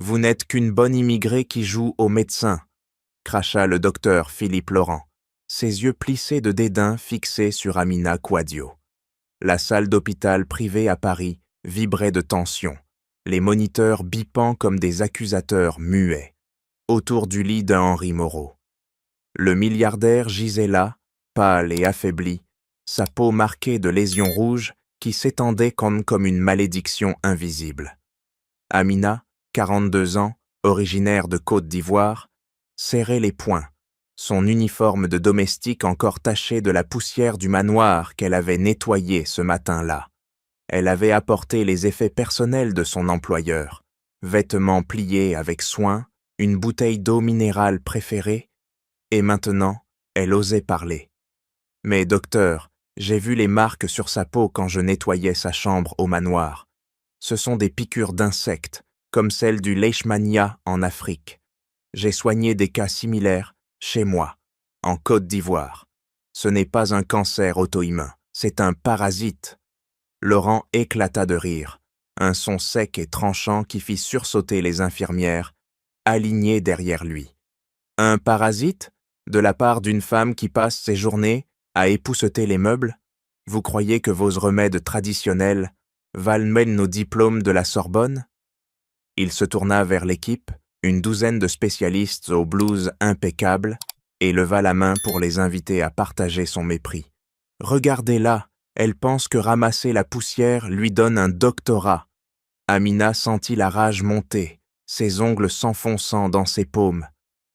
Vous n'êtes qu'une bonne immigrée qui joue au médecin, cracha le docteur Philippe Laurent, ses yeux plissés de dédain fixés sur Amina Quadio. La salle d'hôpital privée à Paris vibrait de tension, les moniteurs bipant comme des accusateurs muets, autour du lit d'un Henri Moreau. Le milliardaire gisait là, pâle et affaibli, sa peau marquée de lésions rouges qui s'étendaient comme une malédiction invisible. Amina, 42 ans, originaire de Côte d'Ivoire, serrait les poings, son uniforme de domestique encore taché de la poussière du manoir qu'elle avait nettoyé ce matin-là. Elle avait apporté les effets personnels de son employeur, vêtements pliés avec soin, une bouteille d'eau minérale préférée, et maintenant, elle osait parler. « Mais docteur, j'ai vu les marques sur sa peau quand je nettoyais sa chambre au manoir. Ce sont des piqûres d'insectes, comme celle du leishmania en Afrique. J'ai soigné des cas similaires chez moi, en Côte d'Ivoire. Ce n'est pas un cancer auto-immun, c'est un parasite. » Laurent éclata de rire, un son sec et tranchant qui fit sursauter les infirmières, alignées derrière lui. « Un parasite ? De la part d'une femme qui passe ses journées à épousseter les meubles ? Vous croyez que vos remèdes traditionnels valent même nos diplômes de la Sorbonne ?» Il se tourna vers l'équipe, une douzaine de spécialistes au blues impeccable, et leva la main pour les inviter à partager son mépris. « Regardez-la, elle pense que ramasser la poussière lui donne un doctorat. » Amina sentit la rage monter, ses ongles s'enfonçant dans ses paumes.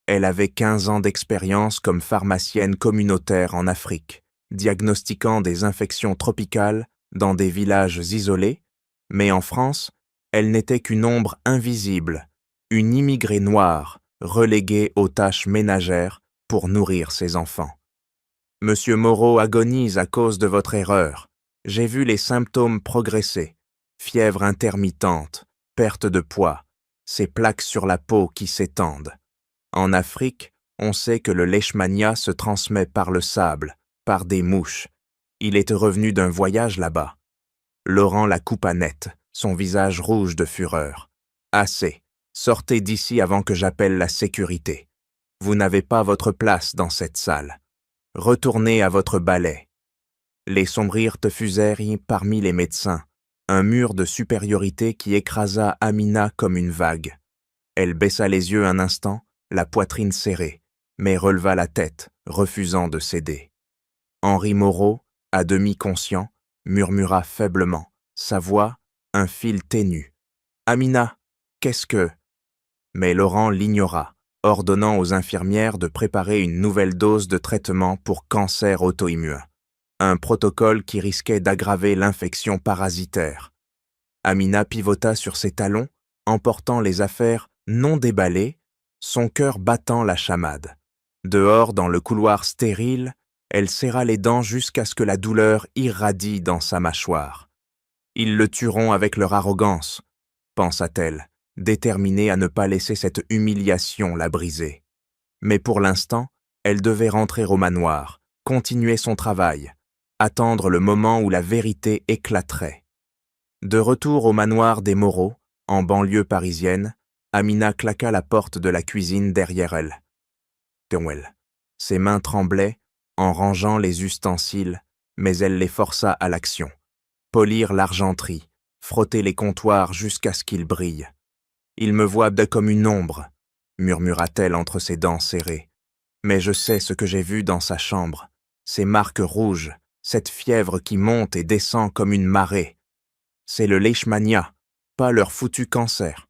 Elle avait 15 ans d'expérience comme pharmacienne communautaire en Afrique, diagnostiquant des infections tropicales dans des villages isolés, mais en France, elle n'était qu'une ombre invisible, une immigrée noire reléguée aux tâches ménagères pour nourrir ses enfants. « Monsieur Moreau agonise à cause de votre erreur. J'ai vu les symptômes progresser. Fièvre intermittente, perte de poids, ces plaques sur la peau qui s'étendent. En Afrique, on sait que le leishmania se transmet par le sable, par des mouches. Il est revenu d'un voyage là-bas. » Laurent la coupa net, son visage rouge de fureur. « Assez. Sortez d'ici avant que j'appelle la sécurité. Vous n'avez pas votre place dans cette salle. Retournez à votre balai. » Les sombrirent fusèrent parmi les médecins, un mur de supériorité qui écrasa Amina comme une vague. Elle baissa les yeux un instant, la poitrine serrée, mais releva la tête, refusant de céder. Henri Moreau, à demi conscient, murmura faiblement, sa voix, un fil ténu. « Amina, qu'est-ce que… » Mais Laurent l'ignora, ordonnant aux infirmières de préparer une nouvelle dose de traitement pour cancer auto-immun, un protocole qui risquait d'aggraver l'infection parasitaire. Amina pivota sur ses talons, emportant les affaires non déballées, son cœur battant la chamade. Dehors, dans le couloir stérile, elle serra les dents jusqu'à ce que la douleur irradie dans sa mâchoire. « Ils le tueront avec leur arrogance, » pensa-t-elle, déterminée à ne pas laisser cette humiliation la briser. Mais pour l'instant, elle devait rentrer au manoir, continuer son travail, attendre le moment où la vérité éclaterait. De retour au manoir des Moreau, en banlieue parisienne, Amina claqua la porte de la cuisine derrière elle. Ses mains tremblaient en rangeant les ustensiles, mais elle les força à l'action. Polir l'argenterie, frotter les comptoirs jusqu'à ce qu'ils brillent. « Il me voit comme une ombre, » murmura-t-elle entre ses dents serrées. « Mais je sais ce que j'ai vu dans sa chambre, ces marques rouges, cette fièvre qui monte et descend comme une marée. C'est le leishmania, pas leur foutu cancer. »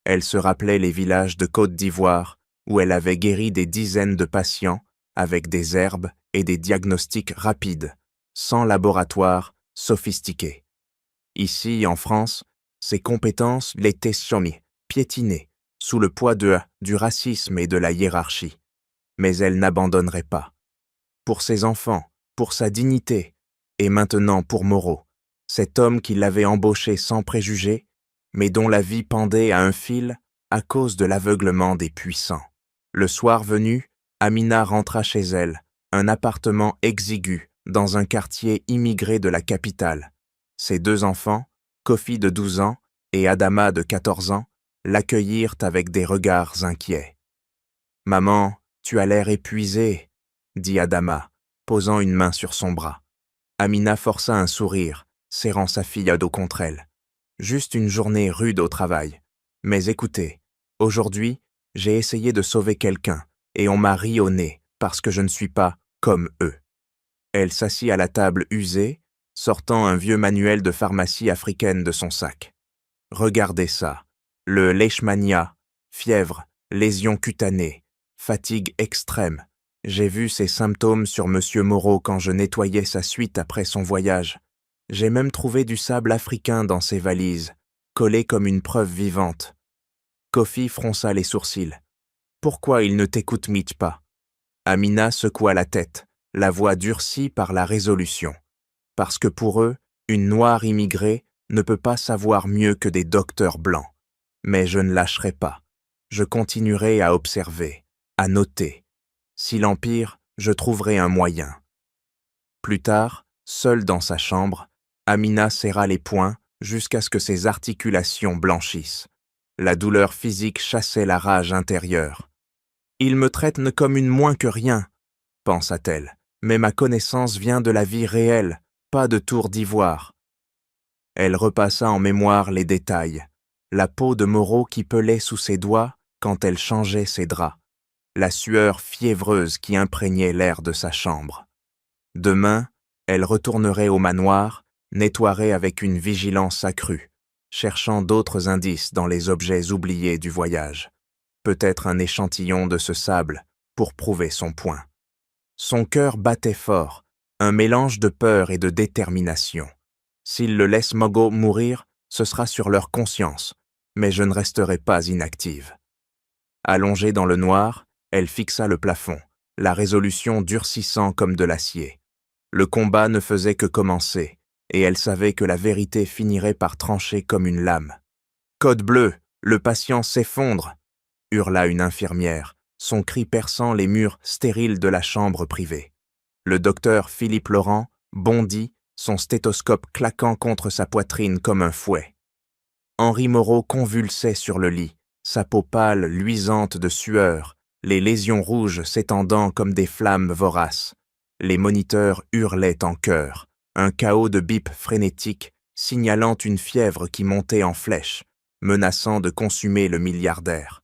Elle se rappelait les villages de Côte d'Ivoire où elle avait guéri des dizaines de patients avec des herbes et des diagnostics rapides, sans laboratoire sophistiqué. Ici, en France, ses compétences l'étaient piétinées, sous le poids du racisme et de la hiérarchie. Mais elle n'abandonnerait pas. Pour ses enfants, pour sa dignité, et maintenant pour Moreau, cet homme qui l'avait embauché sans préjugés, mais dont la vie pendait à un fil à cause de l'aveuglement des puissants. Le soir venu, Amina rentra chez elle, un appartement exigu dans un quartier immigré de la capitale. Ses 2 enfants, Kofi de 12 ans et Adama de 14 ans, l'accueillirent avec des regards inquiets. « Maman, tu as l'air épuisée, » dit Adama, posant une main sur son bras. Amina força un sourire, serrant sa fille à dos contre elle. « Juste une journée rude au travail. Mais écoutez, aujourd'hui, j'ai essayé de sauver quelqu'un, et on m'a ri au nez parce que je ne suis pas comme eux. » Elle s'assit à la table usée, sortant un vieux manuel de pharmacie africaine de son sac. « Regardez ça. Le leishmania, fièvre, lésions cutanées, fatigue extrême. J'ai vu ces symptômes sur Monsieur Moreau quand je nettoyais sa suite après son voyage. J'ai même trouvé du sable africain dans ses valises, collé comme une preuve vivante. » Kofi fronça les sourcils. « Pourquoi il ne t'écoute pas ?» Amina secoua la tête, la voix durcie par la résolution. Parce que pour eux, une noire immigrée ne peut pas savoir mieux que des docteurs blancs. Mais je ne lâcherai pas. Je continuerai à observer, à noter. Si l'Empire, je trouverai un moyen. Plus tard, seule dans sa chambre, Amina serra les poings jusqu'à ce que ses articulations blanchissent. La douleur physique chassait la rage intérieure. « Il me traite comme une moins que rien, » pensa-t-elle, « mais ma connaissance vient de la vie réelle, pas de tour d'ivoire. » Elle repassa en mémoire les détails. La peau de Moreau qui pelait sous ses doigts quand elle changeait ses draps. La sueur fiévreuse qui imprégnait l'air de sa chambre. Demain, elle retournerait au manoir, nettoierait avec une vigilance accrue, cherchant d'autres indices dans les objets oubliés du voyage. Peut-être un échantillon de ce sable pour prouver son point. Son cœur battait fort, un mélange de peur et de détermination. S'ils le laissent Mogo mourir, ce sera sur leur conscience, mais je ne resterai pas inactive. Allongée dans le noir, elle fixa le plafond, la résolution durcissant comme de l'acier. Le combat ne faisait que commencer, et elle savait que la vérité finirait par trancher comme une lame. « Code bleu, le patient s'effondre !» hurla une infirmière, son cri perçant les murs stériles de la chambre privée. Le docteur Philippe Laurent bondit, son stéthoscope claquant contre sa poitrine comme un fouet. Henri Moreau convulsait sur le lit, sa peau pâle luisante de sueur, les lésions rouges s'étendant comme des flammes voraces. Les moniteurs hurlaient en chœur, un chaos de bips frénétiques signalant une fièvre qui montait en flèche, menaçant de consumer le milliardaire.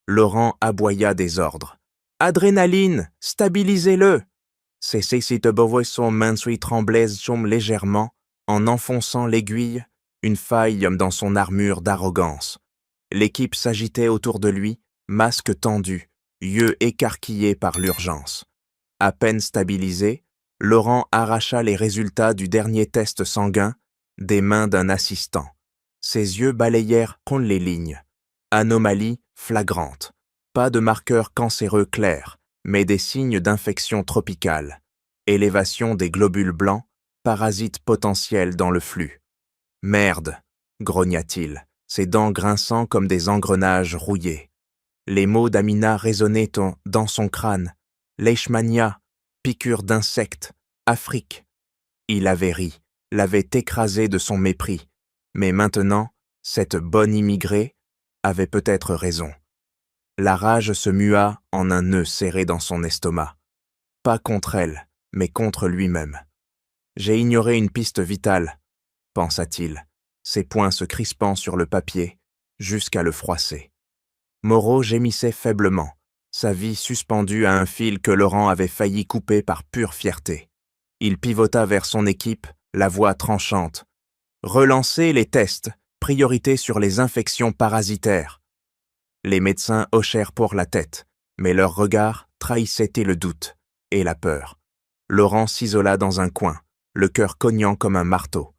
Laurent aboya des ordres. « Adrénaline, stabilisez-le !» Ses son mains tremblaient légèrement, en enfonçant l'aiguille, une faille dans son armure d'arrogance. L'équipe s'agitait autour de lui, masque tendu, yeux écarquillés par l'urgence. À peine stabilisé, Laurent arracha les résultats du dernier test sanguin des mains d'un assistant. Ses yeux balayèrent les lignes. Anomalie flagrante. Pas de marqueurs cancéreux clairs, mais des signes d'infection tropicale. Élévation des globules blancs, parasites potentiels dans le flux. « Merde !» grogna-t-il, ses dents grinçant comme des engrenages rouillés. Les mots d'Amina résonnaient dans son crâne. Leishmania, piqûre d'insectes, Afrique. Il avait ri, l'avait écrasé de son mépris. Mais maintenant, cette bonne immigrée avait peut-être raison. La rage se mua en un nœud serré dans son estomac. Pas contre elle, mais contre lui-même. « J'ai ignoré une piste vitale, » pensa-t-il, ses poings se crispant sur le papier, jusqu'à le froisser. Moreau gémissait faiblement, sa vie suspendue à un fil que Laurent avait failli couper par pure fierté. Il pivota vers son équipe, la voix tranchante. « Relancez les tests, priorité sur les infections parasitaires. » Les médecins hochèrent pour la tête, mais leur regard trahissait le doute et la peur. Laurent s'isola dans un coin, le cœur cognant comme un marteau.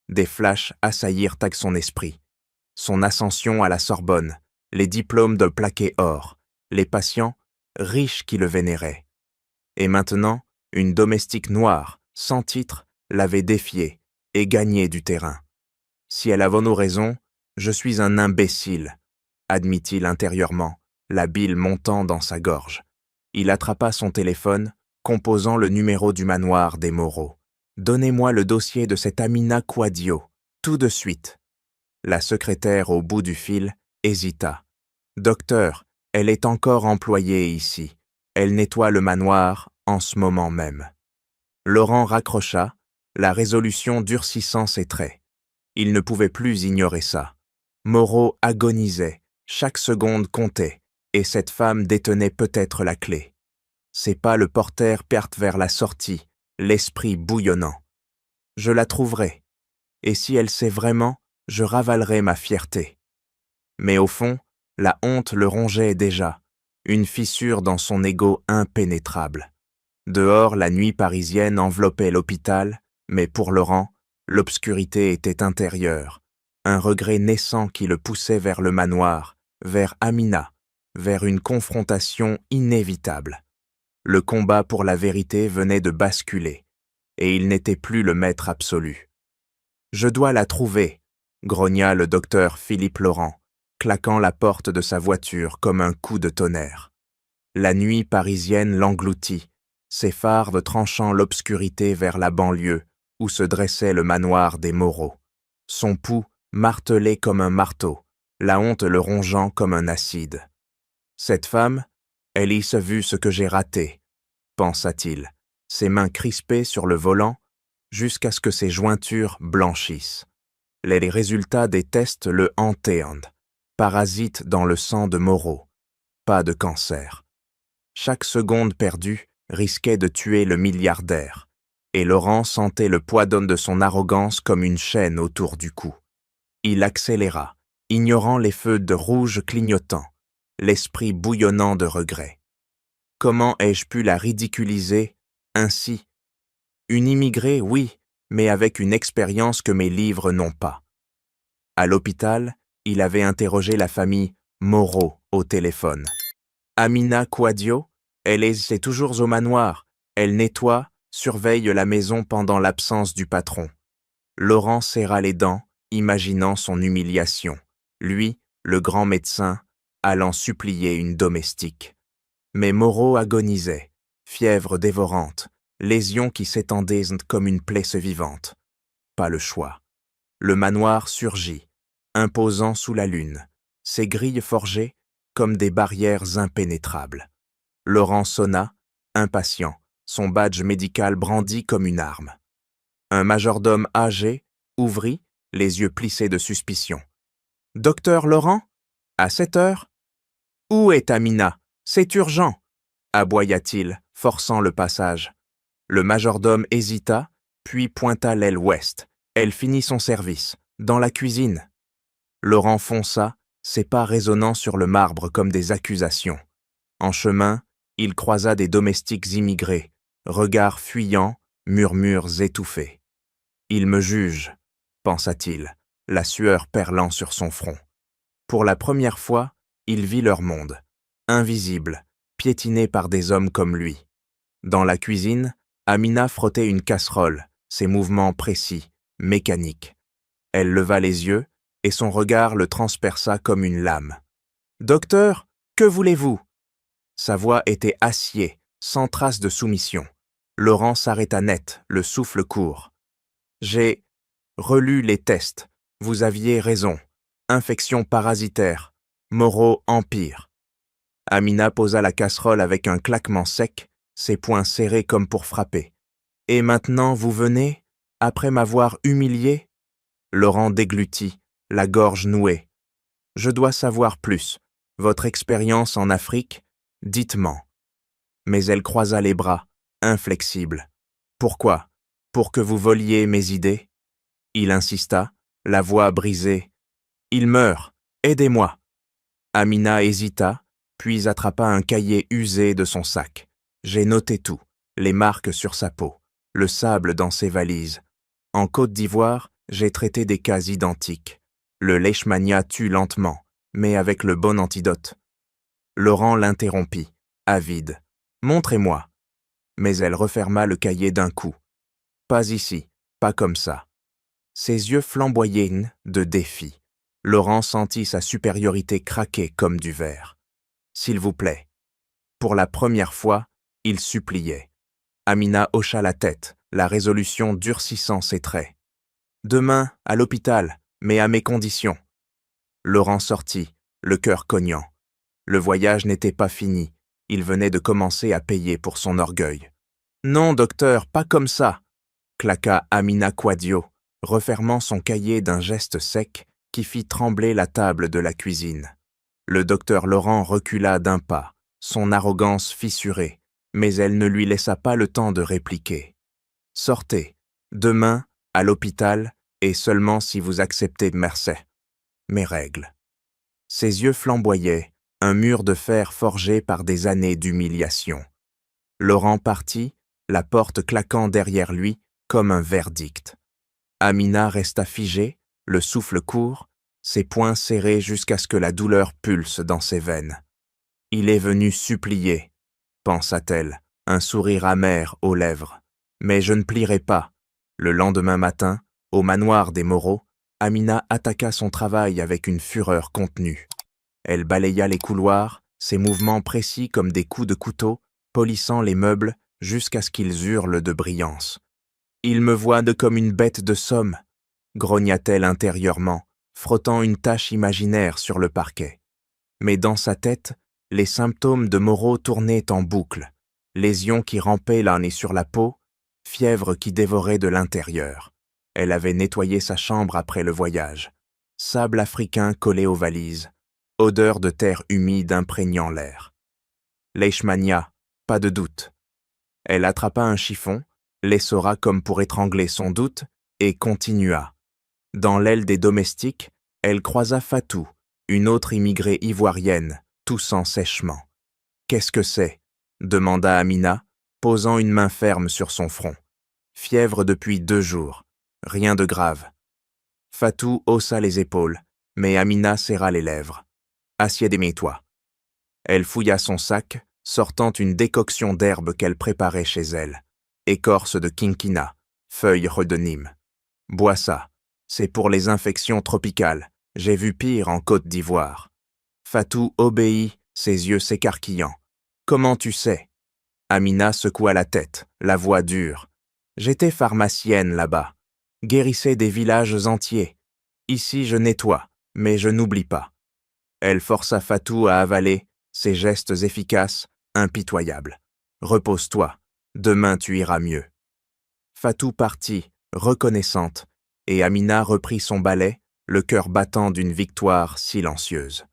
Des flashs assaillirent à son esprit. Son ascension à la Sorbonne, les diplômes de plaqué or, les patients, riches qui le vénéraient. Et maintenant, une domestique noire, sans titre, l'avait défié et gagné du terrain. « Si elle avait nos raisons, je suis un imbécile », admit-il intérieurement, la bile montant dans sa gorge. Il attrapa son téléphone, composant le numéro du manoir des Moreau. « Donnez-moi le dossier de cette Amina Quadio, tout de suite. » La secrétaire au bout du fil hésita. « Docteur, elle est encore employée ici. Elle nettoie le manoir en ce moment même. » Laurent raccrocha, la résolution durcissant ses traits. Il ne pouvait plus ignorer ça. Moreau agonisait, chaque seconde comptait, et cette femme détenait peut-être la clé. Ses pas le portèrent vers la sortie, l'esprit bouillonnant. Je la trouverai, et si elle sait vraiment, je ravalerai ma fierté. Mais au fond, la honte le rongeait déjà, une fissure dans son égo impénétrable. Dehors, la nuit parisienne enveloppait l'hôpital, mais pour Laurent, l'obscurité était intérieure, un regret naissant qui le poussait vers le manoir, vers Amina, vers une confrontation inévitable. Le combat pour la vérité venait de basculer, et il n'était plus le maître absolu. « Je dois la trouver », grogna le docteur Philippe Laurent, claquant la porte de sa voiture comme un coup de tonnerre. La nuit parisienne l'engloutit, ses phares tranchant l'obscurité vers la banlieue, où se dressait le manoir des Moreau. Son pouls martelé comme un marteau, la honte le rongeant comme un acide. « Cette femme, elle y se vu ce que j'ai raté, » pensa-t-il, ses mains crispées sur le volant, jusqu'à ce que ses jointures blanchissent. Les résultats des tests le hantaient, parasite dans le sang de Moreau. Pas de cancer. Chaque seconde perdue risquait de tuer le milliardaire, et Laurent sentait le poids d'homme de son arrogance comme une chaîne autour du cou. Il accéléra, ignorant les feux de rouge clignotants, l'esprit bouillonnant de regret. Comment ai-je pu la ridiculiser ainsi? Une immigrée, oui, mais avec une expérience que mes livres n'ont pas. À l'hôpital, il avait interrogé la famille Moreau au téléphone. Amina Quadio, c'est toujours au manoir. Elle nettoie, surveille la maison pendant l'absence du patron. Laurent serra les dents, imaginant son humiliation. Lui, le grand médecin, allant supplier une domestique. Mais Moreau agonisait, fièvre dévorante, lésions qui s'étendaient comme une plaie vivante. Pas le choix. Le manoir surgit, imposant sous la lune, ses grilles forgées comme des barrières impénétrables. Laurent sonna, impatient, son badge médical brandi comme une arme. Un majordome âgé ouvrit, les yeux plissés de suspicion. « Docteur Laurent? À 7 heures? Où est Amina? C'est urgent !» aboya-t-il, forçant le passage. Le majordome hésita, puis pointa l'aile ouest. Elle finit son service, dans la cuisine. Laurent fonça, ses pas résonnant sur le marbre comme des accusations. En chemin, il croisa des domestiques immigrés, regards fuyants, murmures étouffés. « Il me juge », pensa-t-il, la sueur perlant sur son front. Pour la première fois, il vit leur monde, invisible, piétiné par des hommes comme lui. Dans la cuisine, Amina frottait une casserole, ses mouvements précis, mécaniques. Elle leva les yeux, et son regard le transperça comme une lame. « Docteur, que voulez-vous » Sa voix était acier, sans trace de soumission. Laurent s'arrêta net, le souffle court. « J'ai relu les tests. Vous aviez raison. Infection parasitaire. Moreau empire. » Amina posa la casserole avec un claquement sec, ses poings serrés comme pour frapper. « Et maintenant vous venez, après m'avoir humilié ?» Laurent déglutit, la gorge nouée. « Je dois savoir plus. Votre expérience en Afrique, dites-moi. » Mais elle croisa les bras, inflexible. « Pourquoi? Pour que vous voliez mes idées ?» Il insista, la voix brisée. « Il meurt. Aidez-moi. » Amina hésita, puis attrapa un cahier usé de son sac. J'ai noté tout, les marques sur sa peau, le sable dans ses valises. En Côte d'Ivoire, j'ai traité des cas identiques. Le leishmania tue lentement, mais avec le bon antidote. Laurent l'interrompit, avide. « Montrez-moi. » Mais elle referma le cahier d'un coup. « Pas ici, pas comme ça. » Ses yeux flamboyaient de défi. Laurent sentit sa supériorité craquer comme du verre. « S'il vous plaît. » Pour la première fois, il suppliait. Amina hocha la tête, la résolution durcissant ses traits. « Demain, à l'hôpital, mais à mes conditions. » Laurent sortit, le cœur cognant. Le voyage n'était pas fini, il venait de commencer à payer pour son orgueil. « Non, docteur, pas comme ça !» claqua Amina Quadio, refermant son cahier d'un geste sec qui fit trembler la table de la cuisine. Le docteur Laurent recula d'un pas, son arrogance fissurée, mais elle ne lui laissa pas le temps de répliquer. « Sortez, demain, à l'hôpital, et seulement si vous acceptez Mercey. Mes règles. » Ses yeux flamboyaient, un mur de fer forgé par des années d'humiliation. Laurent partit, la porte claquant derrière lui comme un verdict. Amina resta figée, le souffle court, ses poings serrés jusqu'à ce que la douleur pulse dans ses veines. « Il est venu supplier, » pensa-t-elle, un sourire amer aux lèvres. « Mais je ne plierai pas. » Le lendemain matin, au manoir des Moreau, Amina attaqua son travail avec une fureur contenue. Elle balaya les couloirs, ses mouvements précis comme des coups de couteau, polissant les meubles jusqu'à ce qu'ils hurlent de brillance. « Il me voit comme une bête de somme », grogna-t-elle intérieurement, frottant une tache imaginaire sur le parquet. Mais dans sa tête, les symptômes de Moreau tournaient en boucle, lésions qui rampaient là et sur la peau, fièvre qui dévorait de l'intérieur. Elle avait nettoyé sa chambre après le voyage. Sable africain collé aux valises, odeur de terre humide imprégnant l'air. Leishmania, pas de doute. Elle attrapa un chiffon, l'essora comme pour étrangler son doute, et continua. Dans l'aile des domestiques, elle croisa Fatou, une autre immigrée ivoirienne, toussant sèchement. « Qu'est-ce que c'est » demanda Amina, posant une main ferme sur son front. « Fièvre depuis 2 jours. Rien de grave. » Fatou haussa les épaules, mais Amina serra les lèvres. « Assieds-toi. » Elle fouilla son sac, sortant une décoction d'herbes qu'elle préparait chez elle. Écorce de quinquina, feuilles de Nîmes. « Bois ça. C'est pour les infections tropicales. J'ai vu pire en Côte d'Ivoire. » Fatou obéit, ses yeux s'écarquillant. « Comment tu sais ?» Amina secoua la tête, la voix dure. « J'étais pharmacienne là-bas. Guérissais des villages entiers. Ici, je nettoie, mais je n'oublie pas. » Elle força Fatou à avaler, ses gestes efficaces, impitoyables. « Repose-toi. Demain, tu iras mieux. » Fatou partit, reconnaissante, et Amina reprit son balai, le cœur battant d'une victoire silencieuse.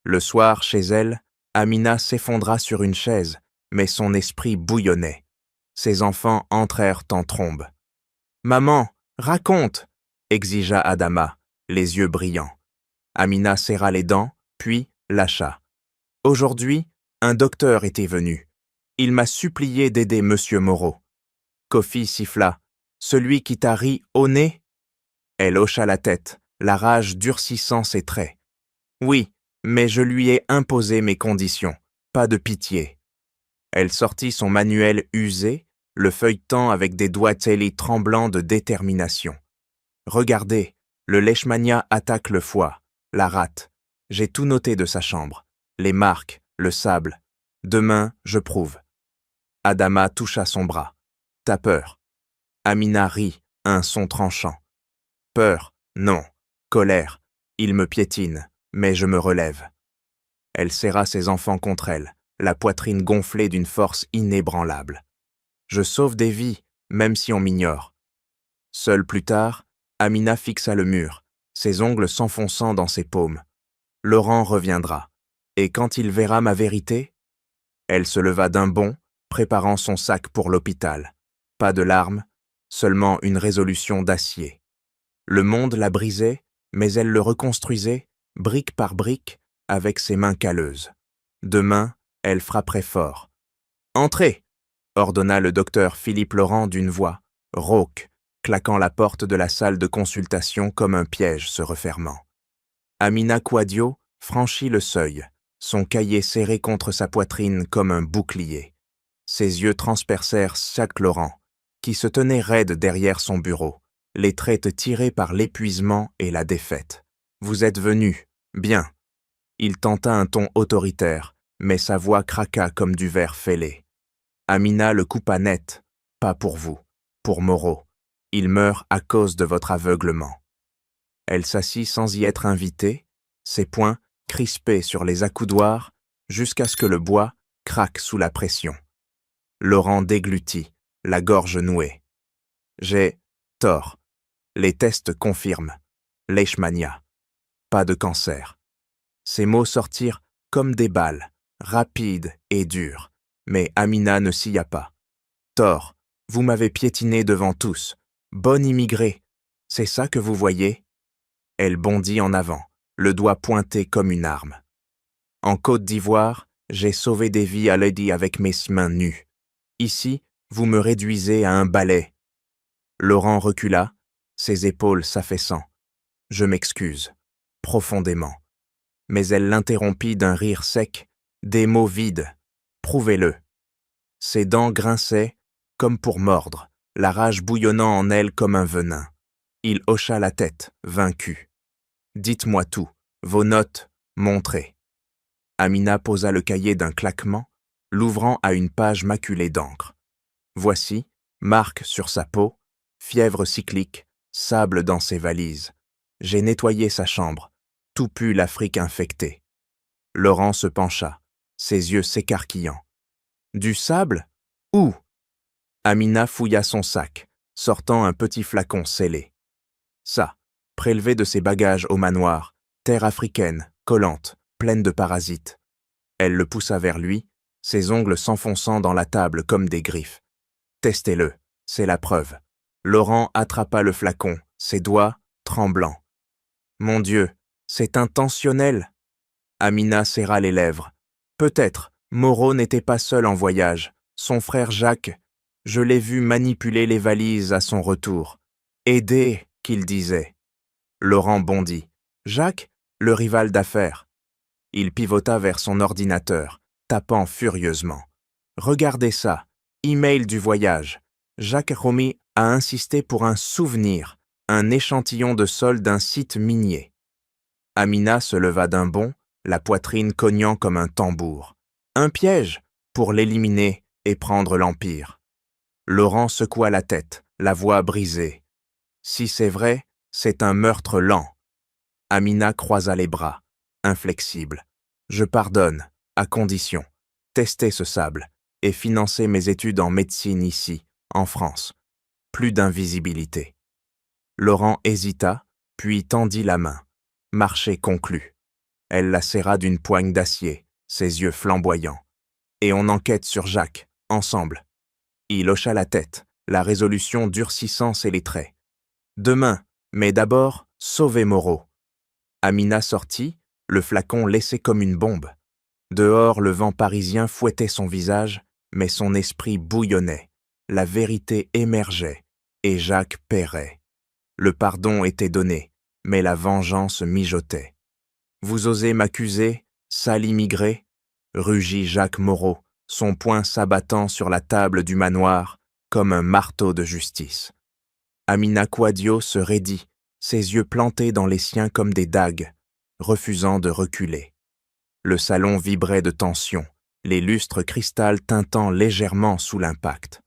Le soir, chez elle, Amina s'effondra sur une chaise, mais son esprit bouillonnait. Ses enfants entrèrent en trombe. « Maman, raconte !» exigea Adama, les yeux brillants. Amina serra les dents, puis lâcha. « Aujourd'hui, un docteur était venu. Il m'a supplié d'aider Monsieur Moreau. » Kofi siffla. « Celui qui t'a ri au nez ?» Elle hocha la tête, la rage durcissant ses traits. « Oui, mais je lui ai imposé mes conditions. Pas de pitié. » Elle sortit son manuel usé, le feuilletant avec des doigts tremblants de détermination. « Regardez, le leishmania attaque le foie, la rate. J'ai tout noté de sa chambre. Les marques, le sable. Demain, je prouve. » Adama toucha son bras. « T'as peur ?» Amina rit, un son tranchant. « Peur, non. Colère. Il me piétine, mais je me relève. » Elle serra ses enfants contre elle, la poitrine gonflée d'une force inébranlable. « Je sauve des vies, même si on m'ignore. » Seule plus tard, Amina fixa le mur, ses ongles s'enfonçant dans ses paumes. « Laurent reviendra. Et quand il verra ma vérité ?» Elle se leva d'un bond, préparant son sac pour l'hôpital. Pas de larmes, seulement une résolution d'acier. Le monde la brisait, mais elle le reconstruisait, brique par brique, avec ses mains calleuses. Demain, elle frapperait fort. « Entrez !» ordonna le docteur Philippe Laurent d'une voix, rauque, claquant la porte de la salle de consultation comme un piège se refermant. Amina Quadio franchit le seuil, son cahier serré contre sa poitrine comme un bouclier. Ses yeux transpercèrent chaque Laurent, qui se tenait raide derrière son bureau, les traits tirés par l'épuisement et la défaite. « Vous êtes venu. Bien. » Il tenta un ton autoritaire, mais sa voix craqua comme du verre fêlé. Amina le coupa net. « Pas pour vous. Pour Moreau. Il meurt à cause de votre aveuglement. » Elle s'assit sans y être invitée, ses poings, crispé sur les accoudoirs, jusqu'à ce que le bois craque sous la pression. Laurent déglutit, la gorge nouée. J'ai tort. Les tests confirment. Leishmania. Pas de cancer. Ces mots sortirent comme des balles, rapides et durs, mais Amina ne scia pas. Tort, vous m'avez piétiné devant tous. Bonne immigrée. C'est ça que vous voyez? Elle bondit en avant, le doigt pointé comme une arme. En Côte d'Ivoire, j'ai sauvé des vies à Lady avec mes mains nues. Ici, vous me réduisez à un balai. Laurent recula, ses épaules s'affaissant. Je m'excuse, profondément. Mais elle l'interrompit d'un rire sec, des mots vides. Prouvez-le. Ses dents grinçaient, comme pour mordre, la rage bouillonnant en elle comme un venin. Il hocha la tête, vaincu. Dites-moi tout, vos notes, montrez. Amina posa le cahier d'un claquement, l'ouvrant à une page maculée d'encre. Voici, marque sur sa peau, fièvre cyclique, sable dans ses valises. J'ai nettoyé sa chambre, tout pue l'Afrique infectée. Laurent se pencha, ses yeux s'écarquillant. Du sable? Où? Amina fouilla son sac, sortant un petit flacon scellé. Ça, prélevé de ses bagages au manoir, terre africaine, collante, pleine de parasites. Elle le poussa vers lui, ses ongles s'enfonçant dans la table comme des griffes. Testez-le, c'est la preuve. Laurent attrapa le flacon, ses doigts tremblants. Mon Dieu, c'est intentionnel. Amina serra les lèvres. Peut-être, Moreau n'était pas seul en voyage. Son frère Jacques, je l'ai vu manipuler les valises à son retour. Aidez, qu'il disait. Laurent bondit. Jacques, le rival d'affaires. Il pivota vers son ordinateur, tapant furieusement. Regardez ça, email du voyage. Jacques Romy a insisté pour un souvenir, un échantillon de sol d'un site minier. Amina se leva d'un bond, la poitrine cognant comme un tambour. Un piège pour l'éliminer et prendre l'Empire. Laurent secoua la tête, la voix brisée. Si c'est vrai, c'est un meurtre lent. Amina croisa les bras, inflexible. Je pardonne, à condition. Tester ce sable et financer mes études en médecine ici, en France. Plus d'invisibilité. Laurent hésita, puis tendit la main. Marché conclu. Elle la serra d'une poigne d'acier, ses yeux flamboyants. Et on enquête sur Jacques, ensemble. Il hocha la tête, la résolution durcissant les traits. Demain, mais d'abord, sauvez Moreau. Amina sortit, le flacon laissé comme une bombe. Dehors, le vent parisien fouettait son visage, mais son esprit bouillonnait. La vérité émergeait, et Jacques paierait. Le pardon était donné, mais la vengeance mijotait. Vous osez m'accuser, sale immigré? Rugit Jacques Moreau, son poing s'abattant sur la table du manoir comme un marteau de justice. Amina Quadio se raidit, ses yeux plantés dans les siens comme des dagues, refusant de reculer. Le salon vibrait de tension, les lustres cristal tintant légèrement sous l'impact.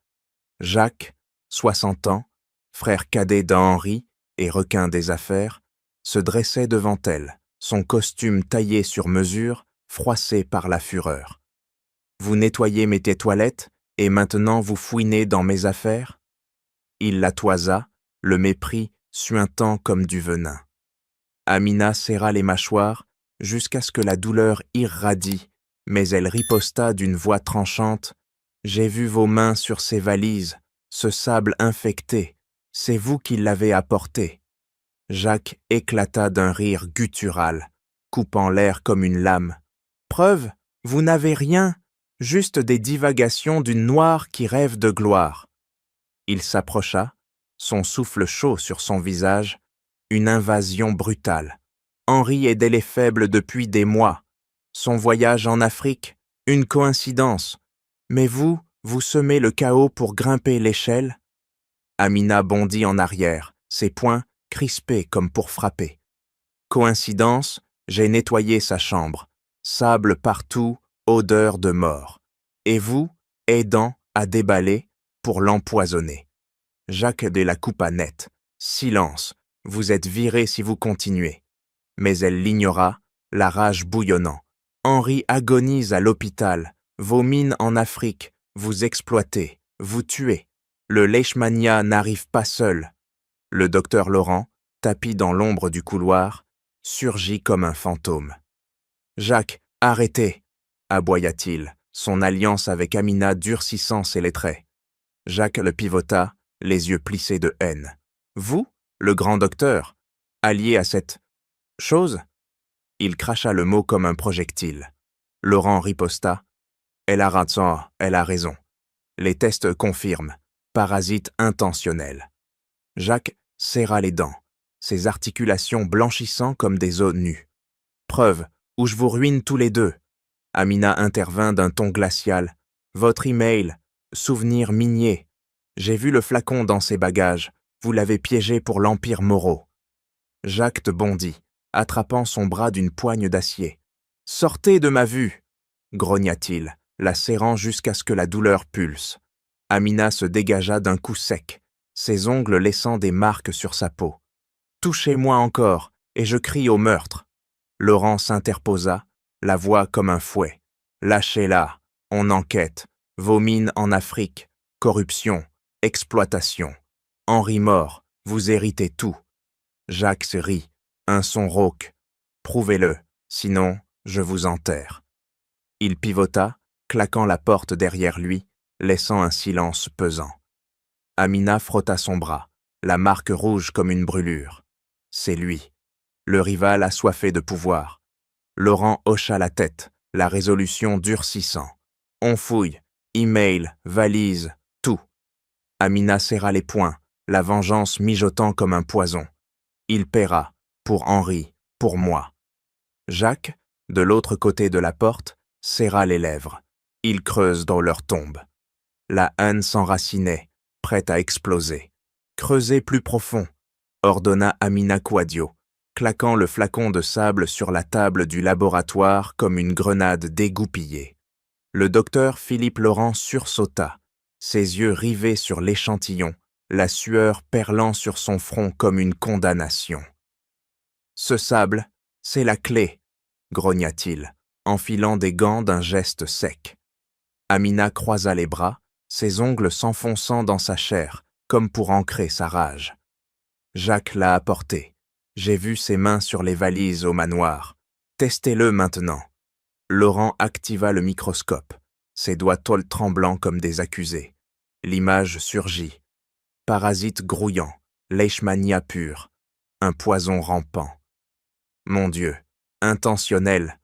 Jacques, 60 ans, frère cadet d'Henri et requin des affaires, se dressait devant elle, son costume taillé sur mesure, froissé par la fureur. « Vous nettoyez mes toilettes et maintenant vous fouinez dans mes affaires ?» Il la toisa, le mépris suintant comme du venin. Amina serra les mâchoires jusqu'à ce que la douleur irradie, mais elle riposta d'une voix tranchante. « J'ai vu vos mains sur ces valises, ce sable infecté, c'est vous qui l'avez apporté. » Jacques éclata d'un rire guttural, coupant l'air comme une lame. « Preuve, vous n'avez rien, juste des divagations d'une noire qui rêve de gloire. » Il s'approcha, son souffle chaud sur son visage, une invasion brutale. Henri aidait les faibles depuis des mois. Son voyage en Afrique, une coïncidence. Mais vous, vous semez le chaos pour grimper l'échelle? Amina bondit en arrière, ses poings crispés comme pour frapper. Coïncidence, j'ai nettoyé sa chambre. Sable partout, odeur de mort. Et vous, aidant à déballer pour l'empoisonner. Jacques de la coupa net. Silence, vous êtes viré si vous continuez. Mais elle l'ignora, la rage bouillonnant. Henri agonise à l'hôpital. Vos mines en Afrique, vous exploitez, vous tuez. Le leishmania n'arrive pas seul. Le docteur Laurent, tapi dans l'ombre du couloir, surgit comme un fantôme. « Jacques, arrêtez !» aboya-t-il, son alliance avec Amina durcissant ses les traits. Jacques le pivota, les yeux plissés de haine. « Vous, le grand docteur, allié à cette chose ?» Il cracha le mot comme un projectile. Laurent riposta. « Elle a raison, elle a raison. Les tests confirment. Parasite intentionnel. » Jacques serra les dents, ses articulations blanchissant comme des os nus. « Preuve, ou je vous ruine tous les deux. » Amina intervint d'un ton glacial. « Votre email, souvenir minier. J'ai vu le flacon dans ses bagages. Vous l'avez piégé pour l'Empire Moreau. » Jacques bondit, attrapant son bras d'une poigne d'acier. « Sortez de ma vue !» grogna-t-il, la serrant jusqu'à ce que la douleur pulse. Amina se dégagea d'un coup sec, ses ongles laissant des marques sur sa peau. « Touchez-moi encore, et je crie au meurtre. » Laurent s'interposa, la voix comme un fouet. « Lâchez-la, on enquête. Vos mines en Afrique, corruption, exploitation. Henri mort, vous héritez tout. » Jacques se rit, un son rauque. « Prouvez-le, sinon je vous enterre. » Il pivota, claquant la porte derrière lui, laissant un silence pesant. Amina frotta son bras, la marque rouge comme une brûlure. C'est lui, le rival assoiffé de pouvoir. Laurent hocha la tête, la résolution durcissant. On fouille, email, valise, tout. Amina serra les poings, la vengeance mijotant comme un poison. Il paiera, pour Henri, pour moi. Jacques, de l'autre côté de la porte, serra les lèvres. Ils creusent dans leur tombe. La haine s'enracinait, prête à exploser. « Creusez plus profond », ordonna Amina Quadio, claquant le flacon de sable sur la table du laboratoire comme une grenade dégoupillée. Le docteur Philippe Laurent sursauta, ses yeux rivés sur l'échantillon, la sueur perlant sur son front comme une condamnation. « Ce sable, c'est la clé », grogna-t-il, enfilant des gants d'un geste sec. Amina croisa les bras, ses ongles s'enfonçant dans sa chair, comme pour ancrer sa rage. Jacques l'a apporté. J'ai vu ses mains sur les valises au manoir. Testez-le maintenant. Laurent activa le microscope, ses doigts tremblants comme des accusés. L'image surgit. Parasite grouillant, leishmania pur, un poison rampant. Mon Dieu, intentionnel,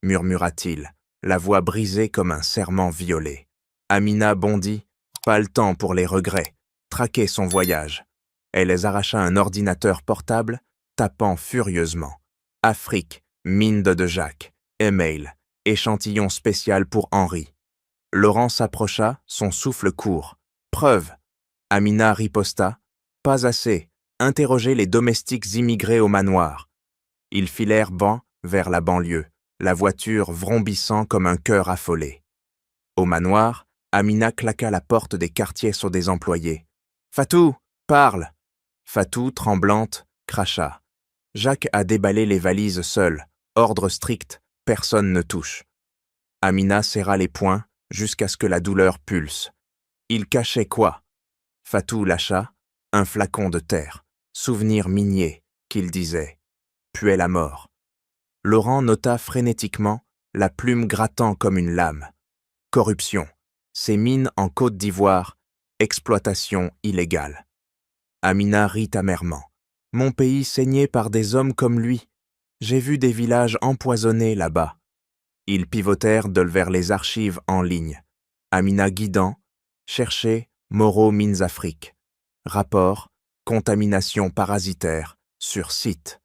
murmura-t-il, la voix brisée comme un serment violé. Amina bondit, pas le temps pour les regrets, traquer son voyage. Elle arracha un ordinateur portable, tapant furieusement. Afrique, mine de Jacques, email, échantillon spécial pour Henri. Laurent s'approcha, son souffle court. Preuve. Amina riposta. Pas assez. Interrogez les domestiques immigrés au manoir. Ils filèrent banc vers la banlieue, la voiture vrombissant comme un cœur affolé. Au manoir, Amina claqua la porte des quartiers sur des employés. « Fatou, parle !» Fatou, tremblante, cracha. Jacques a déballé les valises seul. Ordre strict, personne ne touche. Amina serra les poings jusqu'à ce que la douleur pulse. Il cachait quoi? Fatou lâcha, un flacon de terre, souvenir minier, qu'il disait, puait la mort. Laurent nota frénétiquement, la plume grattant comme une lame. Corruption, ces mines en Côte d'Ivoire, exploitation illégale. Amina rit amèrement. Mon pays saigné par des hommes comme lui. J'ai vu des villages empoisonnés là-bas. Ils pivotèrent vers les archives en ligne. Amina guidant, chercher Moreau Mines Afrique. Rapport, contamination parasitaire, sur site.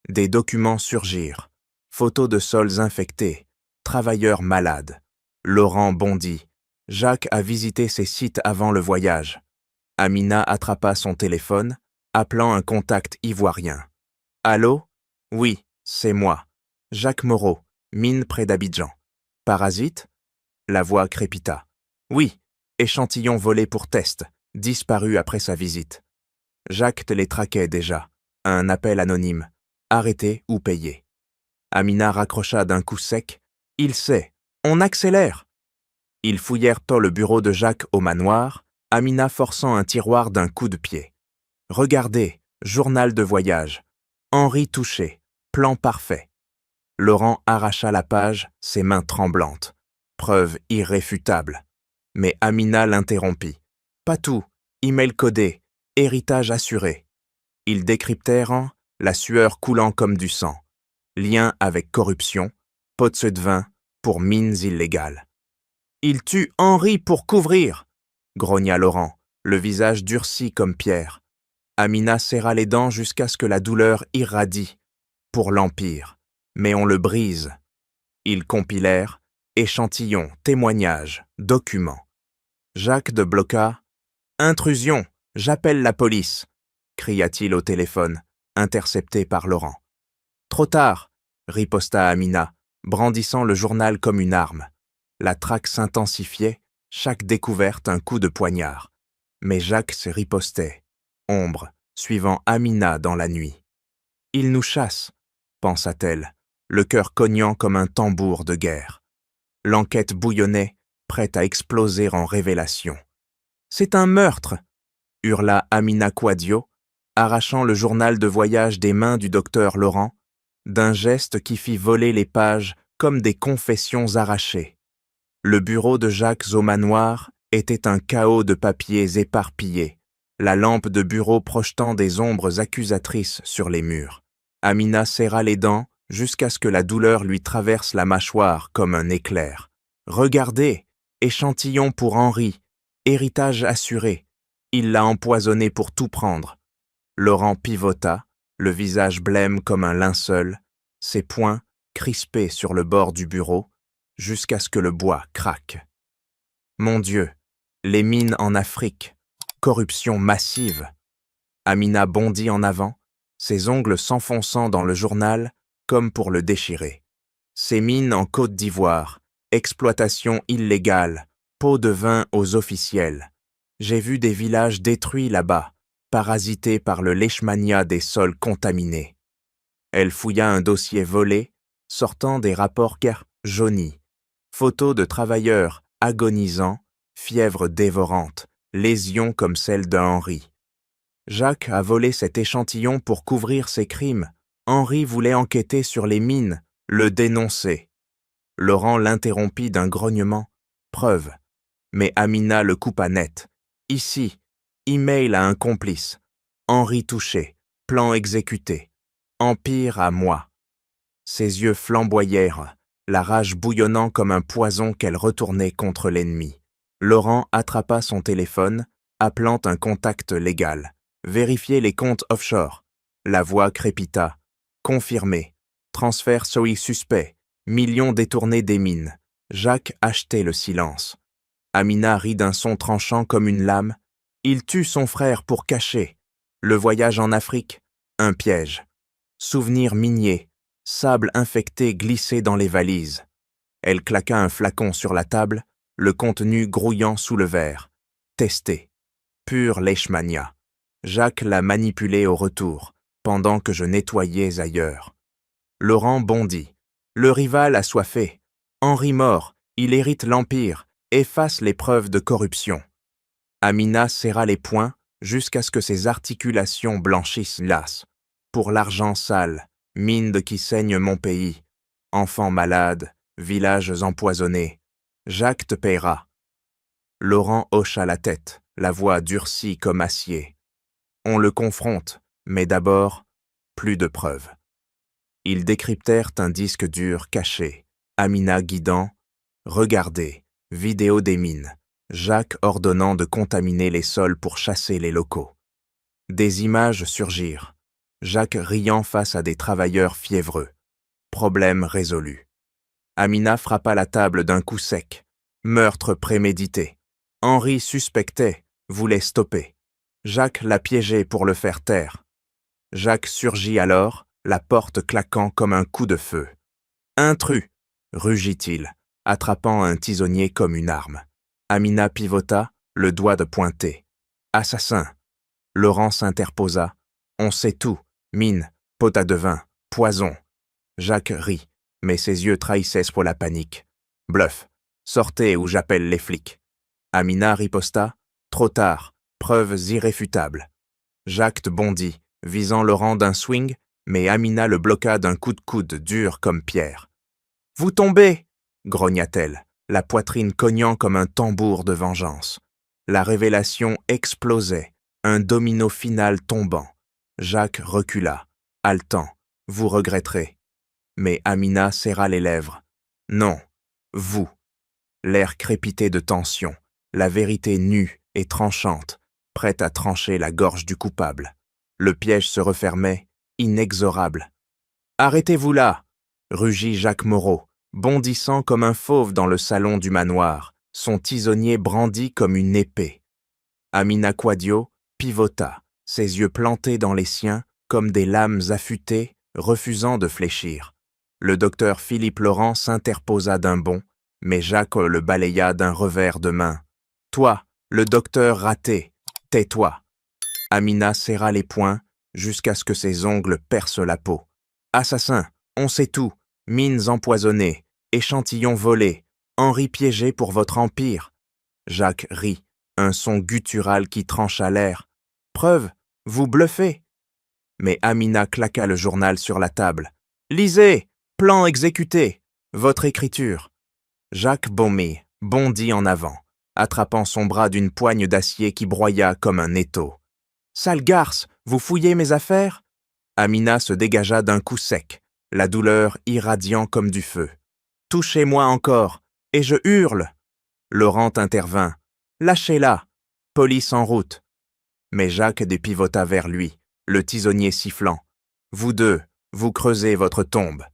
Des documents surgirent. Photos de sols infectés, travailleurs malades. Laurent bondit. Jacques a visité ces sites avant le voyage. Amina attrapa son téléphone, appelant un contact ivoirien. « Allô? Oui, c'est moi. Jacques Moreau, mine près d'Abidjan. Parasite? » La voix crépita. « Oui, échantillon volé pour test, disparu après sa visite. Jacques te les traquait déjà. Un appel anonyme. Arrêté ou payé. » Amina raccrocha d'un coup sec. « Il sait. On accélère !» Ils fouillèrent le bureau de Jacques au manoir, Amina forçant un tiroir d'un coup de pied. « Regardez, journal de voyage. Henri touché. Plan parfait. » Laurent arracha la page, ses mains tremblantes. Preuve irréfutable. Mais Amina l'interrompit. « Pas tout. Email codé. Héritage assuré. » Ils décryptèrent, la sueur coulant comme du sang. Lien avec corruption, pot de vin pour mines illégales. « Il tue Henri pour couvrir !» grogna Laurent, le visage durci comme pierre. Amina serra les dents jusqu'à ce que la douleur irradie. Pour l'Empire. Mais on le brise. Ils compilèrent, échantillons, témoignages, documents. Jacques de bloqua. « Intrusion, j'appelle la police !» cria-t-il au téléphone, intercepté par Laurent. « Trop tard !» riposta Amina, brandissant le journal comme une arme. La traque s'intensifiait, chaque découverte un coup de poignard. Mais Jacques se ripostait, ombre, suivant Amina dans la nuit. « Il nous chasse !» pensa-t-elle, le cœur cognant comme un tambour de guerre. L'enquête bouillonnait, prête à exploser en révélation. « C'est un meurtre !» hurla Amina Quadio, arrachant le journal de voyage des mains du docteur Laurent, d'un geste qui fit voler les pages comme des confessions arrachées. Le bureau de Jacques au manoir était un chaos de papiers éparpillés, la lampe de bureau projetant des ombres accusatrices sur les murs. Amina serra les dents jusqu'à ce que la douleur lui traverse la mâchoire comme un éclair. « Regardez, échantillon pour Henri, héritage assuré. Il l'a empoisonné pour tout prendre. » Laurent pivota, le visage blême comme un linceul, ses poings crispés sur le bord du bureau, jusqu'à ce que le bois craque. « Mon Dieu, les mines en Afrique, corruption massive !» Amina bondit en avant, ses ongles s'enfonçant dans le journal comme pour le déchirer. Ces mines en Côte d'Ivoire, exploitation illégale, pot de vin aux officiels. J'ai vu des villages détruits là-bas, parasités par le leishmania des sols contaminés. Elle fouilla un dossier volé, sortant des rapports jaunis, photos de travailleurs agonisants, fièvre dévorante, lésions comme celle de Henri. Jacques a volé cet échantillon pour couvrir ses crimes. Henri voulait enquêter sur les mines, le dénoncer. Laurent l'interrompit d'un grognement. Preuve. Mais Amina le coupa net. Ici, email à un complice. Henri touché, plan exécuté. Empire à moi. Ses yeux flamboyèrent, la rage bouillonnant comme un poison qu'elle retournait contre l'ennemi. Laurent attrapa son téléphone, appelant un contact légal. Vérifier les comptes offshore. La voix crépita. Confirmé. Transfert SOI suspect. Millions détournés des mines. Jacques achetait le silence. Amina rit d'un son tranchant comme une lame. Il tue son frère pour cacher. Le voyage en Afrique, un piège. Souvenirs miniers, sable infecté glissé dans les valises. Elle claqua un flacon sur la table, le contenu grouillant sous le verre. Testé. Pure leishmania. Jacques l'a manipulé au retour, pendant que je nettoyais ailleurs. Laurent bondit. Le rival assoiffé. Henri mort, il hérite l'Empire, efface les preuves de corruption. Amina serra les poings jusqu'à ce que ses articulations blanchissent las. Pour l'argent sale, mine de qui saigne mon pays. Enfants malades, villages empoisonnés. Jacques te paiera. Laurent hocha la tête, la voix durcie comme acier. On le confronte, mais d'abord, plus de preuves. Ils décryptèrent un disque dur caché, Amina guidant, regardez, vidéo des mines, Jacques ordonnant de contaminer les sols pour chasser les locaux. Des images surgirent, Jacques riant face à des travailleurs fiévreux. Problème résolu. Amina frappa la table d'un coup sec. Meurtre prémédité. Henri suspectait, voulait stopper. Jacques l'a piégé pour le faire taire. Jacques surgit alors, la porte claquant comme un coup de feu. « Intrus !» rugit-il, attrapant un tisonnier comme une arme. Amina pivota, le doigt de pointer. « Assassin !» Laurent s'interposa. « On sait tout. Mine, pot à de vin, poison. » Jacques rit, mais ses yeux trahissaient pour la panique. Bluff. Sortez ou j'appelle les flics. Amina riposta. Trop tard. Preuves irréfutables. Jacques bondit, visant Laurent d'un swing, mais Amina le bloqua d'un coup de coude dur comme pierre. « Vous tombez !» grogna-t-elle, la poitrine cognant comme un tambour de vengeance. La révélation explosait, un domino final tombant. Jacques recula, haletant. « Vous regretterez. » Mais Amina serra les lèvres. « Non, vous. » L'air crépitait de tension, la vérité nue et tranchante, prête à trancher la gorge du coupable. Le piège se refermait, inexorable. « Arrêtez-vous là !» rugit Jacques Moreau, bondissant comme un fauve dans le salon du manoir, son tisonnier brandi comme une épée. Amina Quadio pivota, ses yeux plantés dans les siens comme des lames affûtées, refusant de fléchir. Le docteur Philippe Laurent s'interposa d'un bond, mais Jacques le balaya d'un revers de main. « Toi, le docteur raté, tais-toi !» Amina serra les poings jusqu'à ce que ses ongles percent la peau. « Assassin, on sait tout, mines empoisonnées, échantillons volés, Henri piégé pour votre empire. » Jacques rit, un son guttural qui trancha l'air. « Preuve, vous bluffez !» Mais Amina claqua le journal sur la table. « Lisez, plan exécuté, votre écriture. » Jacques bondit en avant, attrapant son bras d'une poigne d'acier qui broya comme un étau. « Sale garce, vous fouillez mes affaires ?» Amina se dégagea d'un coup sec, la douleur irradiant comme du feu. « Touchez-moi encore, et je hurle !» Laurent intervint. « Lâchez-la, police en route. » Mais Jacques dépivota vers lui, le tisonnier sifflant. « Vous deux, vous creusez votre tombe. »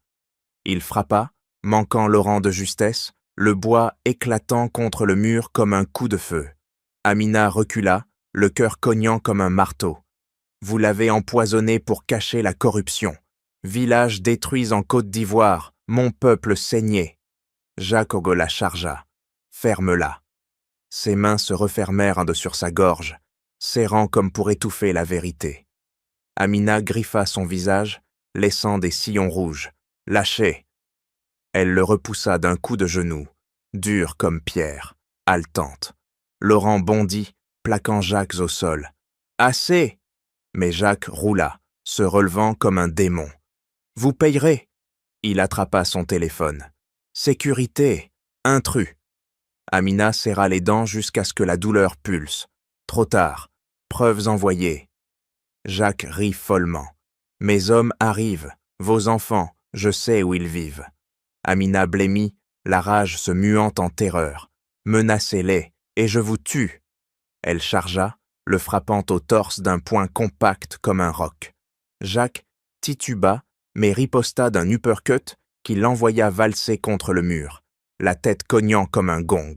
Il frappa, manquant Laurent de justesse, le bois éclatant contre le mur comme un coup de feu. Amina recula, le cœur cognant comme un marteau. « Vous l'avez empoisonné pour cacher la corruption. Village détruit en Côte d'Ivoire, mon peuple saigné. » Jacques Ogola chargea. « Ferme-la. » Ses mains se refermèrent sur sa gorge, serrant comme pour étouffer la vérité. Amina griffa son visage, laissant des sillons rouges. « Lâchez !» Elle le repoussa d'un coup de genou, dure comme pierre, haletante. Laurent bondit, plaquant Jacques au sol. « Assez !» Mais Jacques roula, se relevant comme un démon. « Vous payerez !» Il attrapa son téléphone. « Sécurité ! Intrus !» Amina serra les dents jusqu'à ce que la douleur pulse. Trop tard. Preuves envoyées. Jacques rit follement. « Mes hommes arrivent. Vos enfants, je sais où ils vivent. » Amina blêmit, la rage se muant en terreur. « Menacez-les, et je vous tue !» Elle chargea, le frappant au torse d'un poing compact comme un roc. Jacques tituba, mais riposta d'un uppercut qui l'envoya valser contre le mur, la tête cognant comme un gong.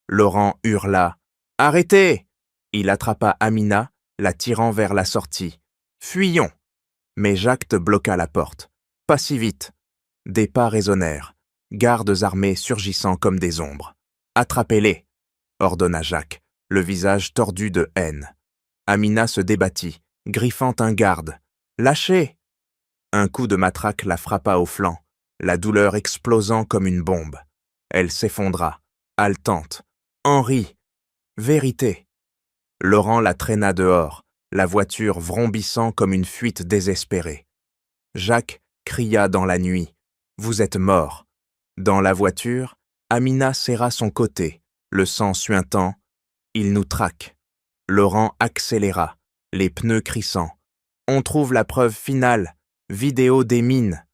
Laurent hurla. « Arrêtez !» Il attrapa Amina, la tirant vers la sortie. « Fuyons !» Mais Jacques bloqua la porte. « Pas si vite !» Des pas résonnèrent, gardes armés surgissant comme des ombres. « Attrapez-les !» ordonna Jacques, le visage tordu de haine. Amina se débattit, griffant un garde. « Lâchez !» Un coup de matraque la frappa au flanc, la douleur explosant comme une bombe. Elle s'effondra, haletante. « Henri ! Vérité !» Laurent la traîna dehors, la voiture vrombissant comme une fuite désespérée. Jacques cria dans la nuit. « Vous êtes mort !» Dans la voiture, Amina serra son côté, le sang suintant. « Il nous traque !» Laurent accéléra, les pneus crissant. « On trouve la preuve finale, vidéo des mines !»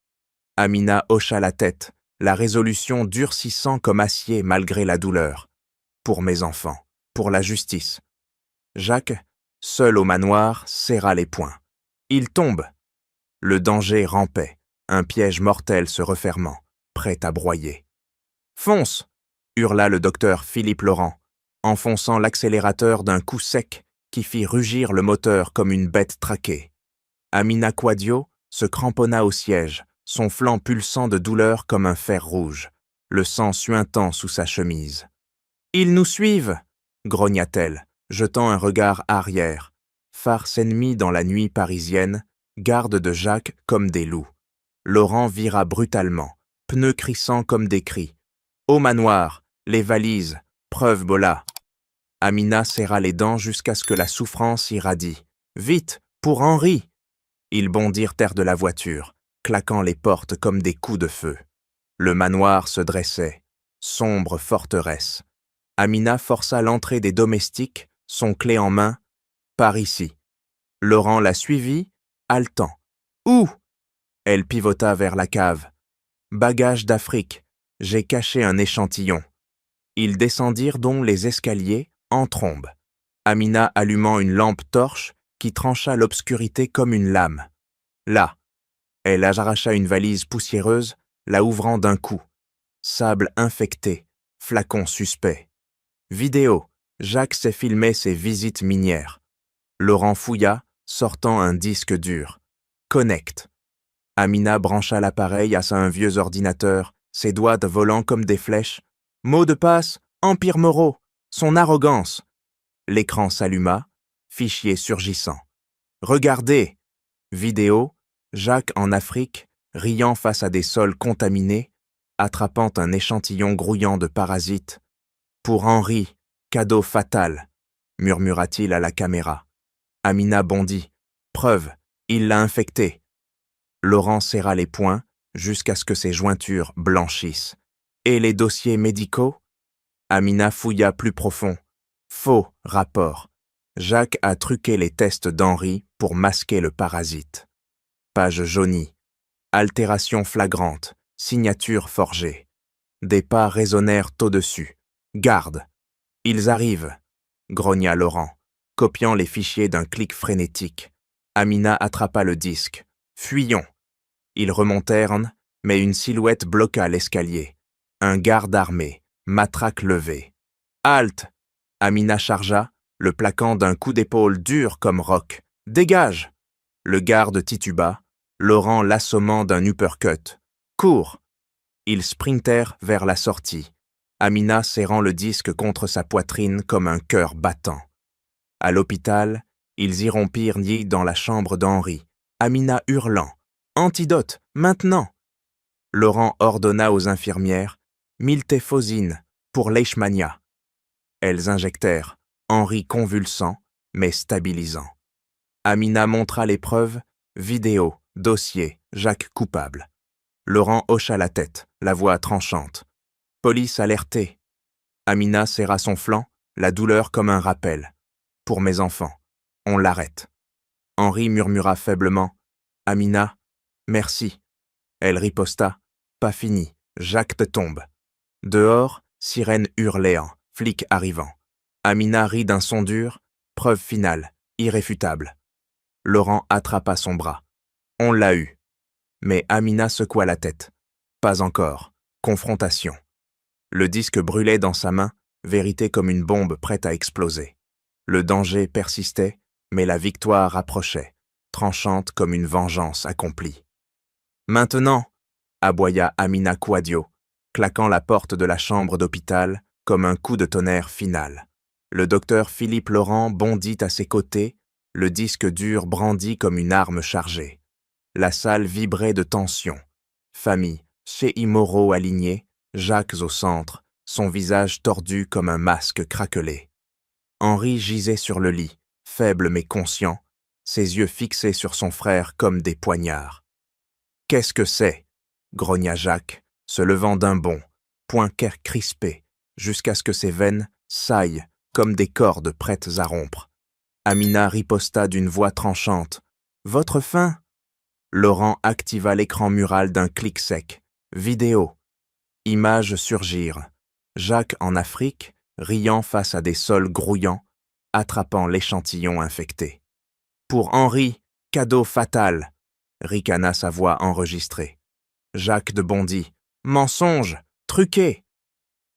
Amina hocha la tête, la résolution durcissant comme acier malgré la douleur. « Pour mes enfants, pour la justice. » Jacques, seul au manoir, serra les poings. « Il tombe !» Le danger rampait, un piège mortel se refermant, prêt à broyer. « Fonce !» hurla le docteur Philippe Laurent, enfonçant l'accélérateur d'un coup sec qui fit rugir le moteur comme une bête traquée. Amina Quadio se cramponna au siège, son flanc pulsant de douleur comme un fer rouge, le sang suintant sous sa chemise. « Ils nous suivent !» grogna-t-elle, jetant un regard arrière. Farce ennemie dans la nuit parisienne, garde de Jacques comme des loups. Laurent vira brutalement, pneus crissant comme des cris. Au manoir, les valises, preuve Bola. Amina serra les dents jusqu'à ce que la souffrance irradie. Vite, pour Henri! Ils bondirent terre de la voiture, claquant les portes comme des coups de feu. Le manoir se dressait, sombre forteresse. Amina força l'entrée des domestiques, son clé en main. Par ici. Laurent la suivit, haletant. Où? Elle pivota vers la cave. Bagages d'Afrique. J'ai caché un échantillon. Ils descendirent donc les escaliers, en trombe. Amina allumant une lampe torche qui trancha l'obscurité comme une lame. Là. Elle arracha une valise poussiéreuse, la ouvrant d'un coup. Sable infecté, flacon suspect. Vidéo. Jacques s'est filmé ses visites minières. Laurent fouilla, sortant un disque dur. Connect. Amina brancha l'appareil à un vieux ordinateur, ses doigts volant comme des flèches. Mot de passe, Empire Moreau, son arrogance. L'écran s'alluma, fichier surgissant. Regardez. Vidéo. Jacques en Afrique, riant face à des sols contaminés, attrapant un échantillon grouillant de parasites. Pour Henri, cadeau fatal, murmura-t-il à la caméra. Amina bondit. Preuve, il l'a infecté. Laurent serra les poings jusqu'à ce que ses jointures blanchissent. Et les dossiers médicaux? Amina fouilla plus profond. Faux rapport. Jacques a truqué les tests d'Henri pour masquer le parasite. Page jaunie. Altération flagrante. Signature forgée. Des pas résonnèrent au-dessus. Garde. Ils arrivent, grogna Laurent, copiant les fichiers d'un clic frénétique. Amina attrapa le disque. Fuyons. Ils remontèrent, mais une silhouette bloqua l'escalier. Un garde armé, matraque levée. Halte. Amina chargea, le plaquant d'un coup d'épaule dur comme roc. Dégage. Le garde tituba, Laurent l'assommant d'un uppercut. Cours. Ils sprintèrent vers la sortie. Amina serrant le disque contre sa poitrine comme un cœur battant. À l'hôpital, ils irrompirent dans la chambre d'Henri. Amina hurlant. Antidote, maintenant. Laurent ordonna aux infirmières miltefosine pour leishmania. Elles injectèrent, Henri convulsant, mais stabilisant. Amina montra les preuves, vidéo, dossier, Jacques coupable. Laurent hocha la tête, la voix tranchante. Police alertée. Amina serra son flanc, la douleur comme un rappel. Pour mes enfants, on l'arrête. Henri murmura faiblement. Amina, merci. Elle riposta. Pas fini, Jacques te tombe. Dehors, sirène hurléant, flic arrivant. Amina rit d'un son dur, preuve finale, irréfutable. Laurent attrapa son bras. On l'a eu. Mais Amina secoua la tête. Pas encore. Confrontation. Le disque brûlait dans sa main, vérité comme une bombe prête à exploser. Le danger persistait, mais la victoire approchait, tranchante comme une vengeance accomplie. Maintenant, aboya Amina Quadio, claquant la porte de la chambre d'hôpital comme un coup de tonnerre final. Le docteur Philippe Laurent bondit à ses côtés, le disque dur brandi comme une arme chargée. La salle vibrait de tension. Famille, chez Moreau aligné, Jacques au centre, son visage tordu comme un masque craquelé. Henri gisait sur le lit, faible mais conscient, ses yeux fixés sur son frère comme des poignards. « Qu'est-ce que c'est » grogna Jacques, se levant d'un bond, poing crispé, jusqu'à ce que ses veines saillent comme des cordes prêtes à rompre. Amina riposta d'une voix tranchante. « Votre faim ?» Laurent activa l'écran mural d'un clic sec. « Vidéo. » Images surgirent. Jacques en Afrique, riant face à des sols grouillants, attrapant l'échantillon infecté. « Pour Henri, cadeau fatal !» ricana sa voix enregistrée. Jacques de Bondy. « Mensonge! Truqué !»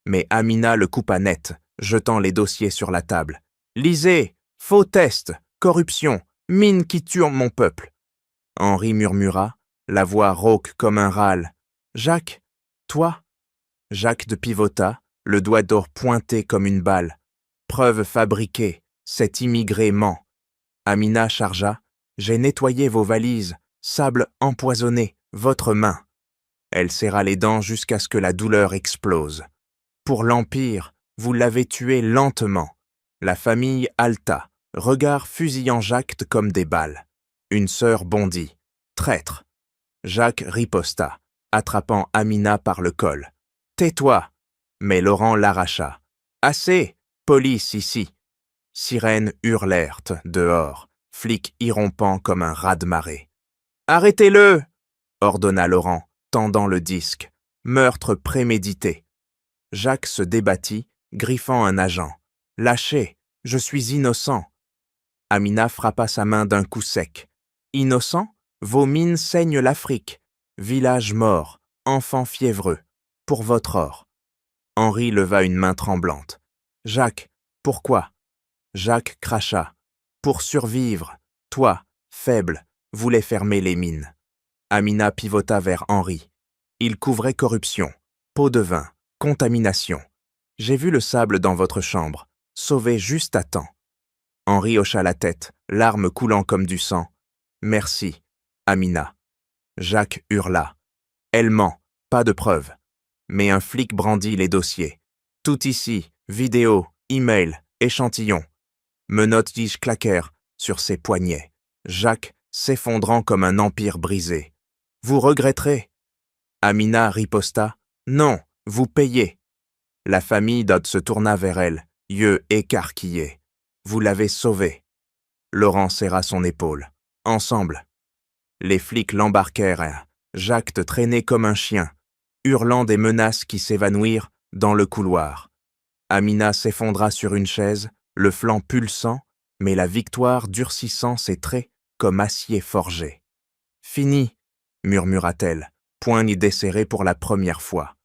Mais Amina le coupa net, jetant les dossiers sur la table. « Lisez! Faux test! Corruption! Mine qui tue mon peuple !» Henri murmura, la voix rauque comme un râle. « Jacques, toi ?» Jacques de pivota, le doigt d'or pointé comme une balle. « Preuve fabriquée, cet immigré ment. » Amina chargea. « J'ai nettoyé vos valises, sable empoisonné, votre main. Elle serra les dents jusqu'à ce que la douleur explose. Pour l'Empire, vous l'avez tué lentement. La famille halta, regard fusillant Jacques comme des balles. Une sœur bondit. Traître. Jacques riposta, attrapant Amina par le col. Tais-toi. Mais Laurent l'arracha. Assez. Police ici. Sirènes hurlèrent dehors, flics irrompant comme un raz-de-marée. Arrêtez-le, ordonna Laurent, tendant le disque. Meurtre prémédité. Jacques se débattit, griffant un agent. Lâchez, je suis innocent. Amina frappa sa main d'un coup sec. Innocent? Vos mines saignent l'Afrique. Village mort, enfant fiévreux. Pour votre or. Henri leva une main tremblante. Jacques, pourquoi? Jacques cracha. Pour survivre, toi, faible, voulais fermer les mines. Amina pivota vers Henri. Il couvrait corruption, pot de vin, contamination. J'ai vu le sable dans votre chambre, sauvé juste à temps. Henri hocha la tête, larmes coulant comme du sang. Merci, Amina. Jacques hurla. Elle ment, pas de preuves. Mais un flic brandit les dossiers. Tout ici, vidéo, email, échantillon. Menottes tige claquèrent sur ses poignets. Jacques s'effondrant comme un empire brisé. Vous regretterez. Amina riposta. Non, vous payez. La famille Dodd se tourna vers elle, yeux écarquillés. Vous l'avez sauvé. Laurent serra son épaule. Ensemble. Les flics l'embarquèrent. Jacques traînait comme un chien, hurlant des menaces qui s'évanouirent dans le couloir. Amina s'effondra sur une chaise, le flanc pulsant, mais la victoire durcissant ses traits comme acier forgé. Fini, murmura-t-elle, poigne desserrée pour la première fois.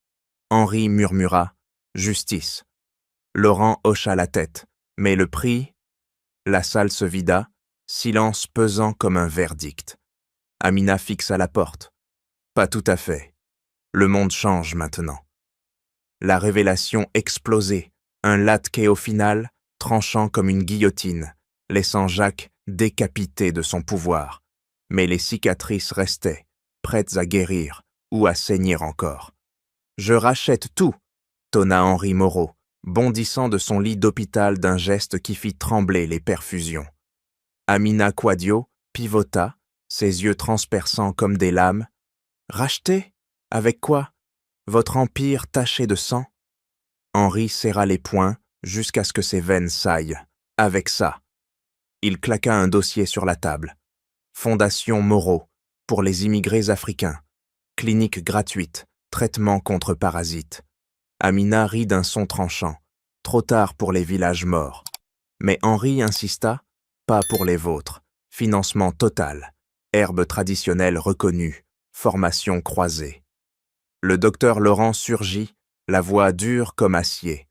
Henri murmura justice. Laurent hocha la tête, mais le prix. La salle se vida, silence pesant comme un verdict. Amina fixa la porte. Pas tout à fait. Le monde change maintenant. La révélation explosait, un latke au final, tranchant comme une guillotine, laissant Jacques décapité de son pouvoir. Mais les cicatrices restaient, prêtes à guérir ou à saigner encore. Je rachète tout, tonna Henri Moreau, bondissant de son lit d'hôpital d'un geste qui fit trembler les perfusions. Amina Quadio pivota, ses yeux transperçants comme des lames. Racheter? Avec quoi? Votre empire taché de sang? Henri serra les poings jusqu'à ce que ses veines saillent. Avec ça. Il claqua un dossier sur la table. Fondation Moreau, pour les immigrés africains. Clinique gratuite, traitement contre parasites. Amina rit d'un son tranchant. Trop tard pour les villages morts. Mais Henri insista, pas pour les vôtres. Financement total. Herbe traditionnelle reconnue. Formation croisée. Le docteur Laurent surgit, la voix dure comme acier.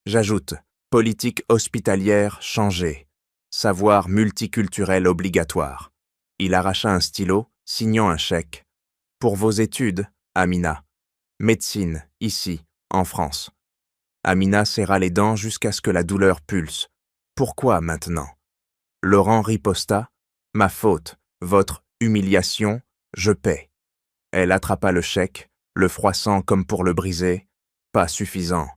J'ajoute, politique hospitalière changée. Savoir multiculturel obligatoire. Il arracha un stylo, signant un chèque. Pour vos études, Amina. Médecine, ici, en France. Amina serra les dents jusqu'à ce que la douleur pulse. Pourquoi maintenant? Laurent riposta. Ma faute, votre humiliation, je paie. Elle attrapa le chèque, le froissant comme pour le briser. Pas suffisant.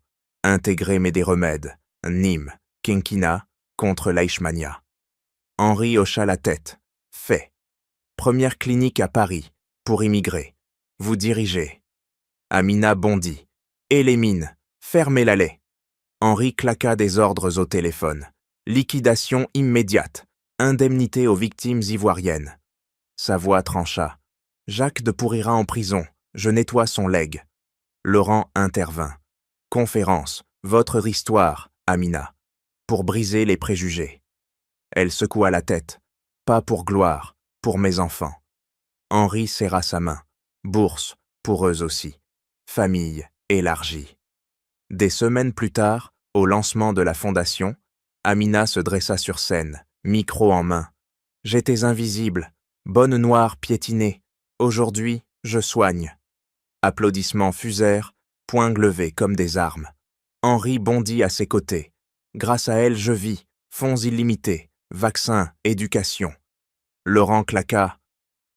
Intégrer mais des remèdes. Nîmes, quinquina, contre l'Aishmania. Henri hocha la tête. Fait. Première clinique à Paris, pour immigrés. Vous dirigez. Amina bondit. Et les mines, fermez l'allée. Henri claqua des ordres au téléphone. Liquidation immédiate. Indemnité aux victimes ivoiriennes. Sa voix trancha. Jacques de pourrira en prison. Je nettoie son legs. Laurent intervint. Conférence. Votre histoire, Amina. Pour briser les préjugés. Elle secoua la tête. Pas pour gloire, pour mes enfants. Henri serra sa main. Bourse, pour eux aussi. Famille élargie. Des semaines plus tard, au lancement de la fondation, Amina se dressa sur scène, micro en main. J'étais invisible, bonne noire piétinée. Aujourd'hui, je soigne. Applaudissements fusèrent, poings levés comme des armes. Henri bondit à ses côtés. Grâce à elle, je vis, fonds illimités, vaccins, éducation. Laurent claqua.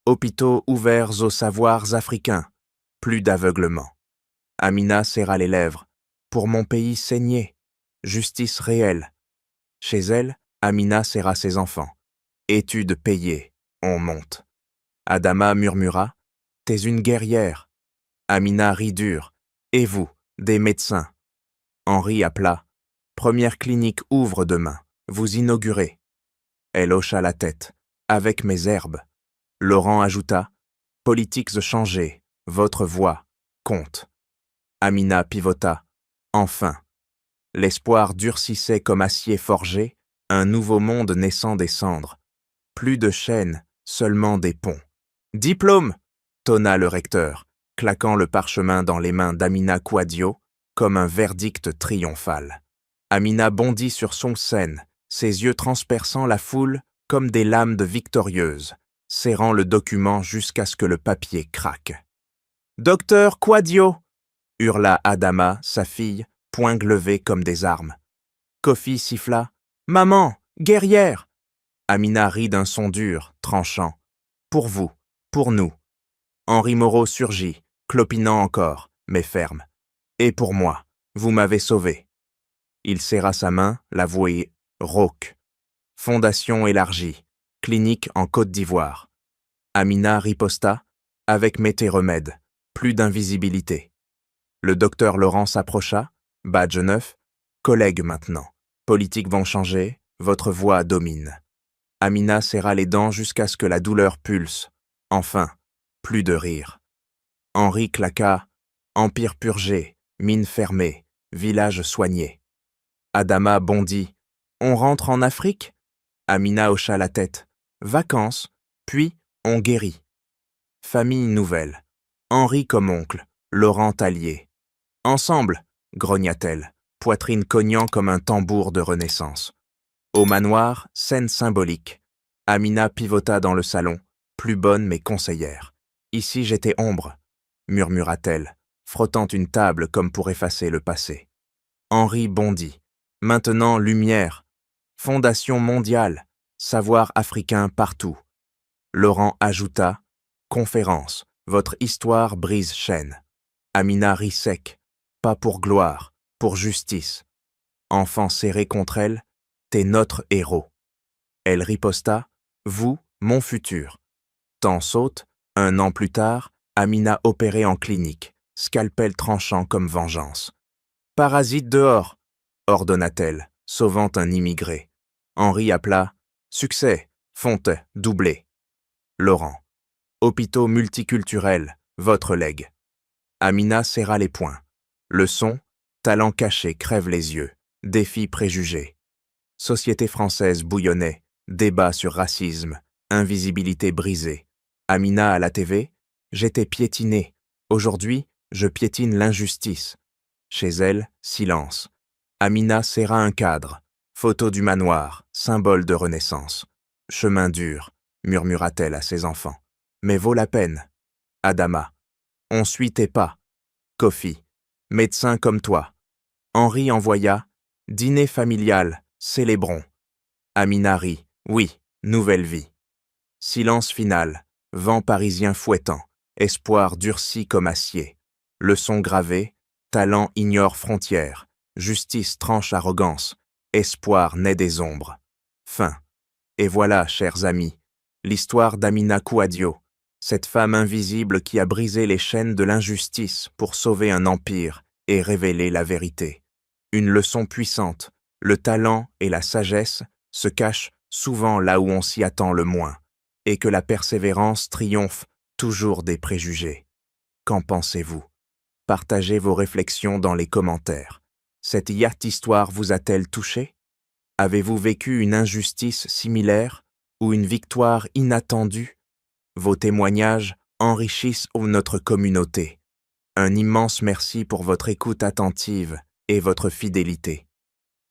Hôpitaux ouverts aux savoirs africains. Plus d'aveuglement. Amina serra les lèvres. Pour mon pays saigné. Justice réelle. Chez elle, Amina serra ses enfants. Études payées. On monte. Adama murmura. T'es une guerrière. Amina rit dur. Et vous, des médecins. Henri appela. Première clinique ouvre demain. Vous inaugurez. Elle hocha la tête. Avec mes herbes. Laurent ajouta. Politiques changées. Votre voix compte. Amina pivota. Enfin. L'espoir durcissait comme acier forgé, un nouveau monde naissant des cendres. Plus de chaînes, seulement des ponts. Diplôme, tonna le recteur, claquant le parchemin dans les mains d'Amina Kouadio comme un verdict triomphal. Amina bondit sur son sène, ses yeux transperçant la foule comme des lames de victorieuse, serrant le document jusqu'à ce que le papier craque. « Docteur Kouadio !» hurla Adama, sa fille, poings levés comme des armes. Kofi siffla. « Maman, guerrière !» Amina rit d'un son dur, tranchant. « Pour vous, pour nous. » Henri Moreau surgit, clopinant encore, mais ferme. « Et pour moi, vous m'avez sauvé. » Il serra sa main, l'avoué rauque. Fondation élargie, clinique en Côte d'Ivoire. Amina riposta, avec mété-remède, plus d'invisibilité. Le docteur Laurent s'approcha, badge neuf, collègue maintenant. Politiques vont changer, votre voix domine. Amina serra les dents jusqu'à ce que la douleur pulse. Enfin, plus de rire. Henri claqua, empire purgé, mine fermée, village soigné. Adama bondit. On rentre en Afrique? Amina hocha la tête. Vacances, puis on guérit. Famille nouvelle. Henri comme oncle, Laurent allié. Ensemble, grogna-t-elle, poitrine cognant comme un tambour de renaissance. Au manoir, scène symbolique. Amina pivota dans le salon, plus bonne mais conseillère. Ici j'étais ombre, murmura-t-elle, frottant une table comme pour effacer le passé. Henri bondit. Maintenant lumière. Fondation mondiale. Savoir africain partout. Laurent ajouta. Conférence. Votre histoire brise chaîne. Amina rit sec. Pas pour gloire, pour justice. Enfant serré contre elle, t'es notre héros. Elle riposta. Vous, mon futur. Temps saute, 1 an plus tard, Amina opérée en clinique, scalpel tranchant comme vengeance. Parasite dehors, ordonna-t-elle, sauvant un immigré. Henri appela. Succès, fonte, doublé. Laurent. Hôpitaux multiculturels, votre legs. Amina serra les poings. Leçon, talent caché crève les yeux, défi préjugé. Société française bouillonnait, débat sur racisme, invisibilité brisée. Amina à la TV, j'étais piétinée. Aujourd'hui, je piétine l'injustice. Chez elle, silence. Amina serra un cadre. Photo du manoir, symbole de renaissance. Chemin dur, murmura-t-elle à ses enfants. Mais vaut la peine. Adama. On suit tes pas. Kofi. Médecin comme toi. Henri envoya. Dîner familial, célébrons. Amina rit. Oui, nouvelle vie. Silence final. Vent parisien fouettant. Espoir durci comme acier. Leçon gravée. Talent ignore frontières. Justice tranche arrogance. Espoir naît des ombres. Fin. Et voilà, chers amis, l'histoire d'Amina Kouadio, cette femme invisible qui a brisé les chaînes de l'injustice pour sauver un empire et révéler la vérité. Une leçon puissante, le talent et la sagesse se cachent souvent là où on s'y attend le moins, et que la persévérance triomphe toujours des préjugés. Qu'en pensez-vous? Partagez vos réflexions dans les commentaires. Cette yacht histoire vous a-t-elle touché? Avez-vous vécu une injustice similaire ou une victoire inattendue? Vos témoignages enrichissent notre communauté. Un immense merci pour votre écoute attentive et votre fidélité.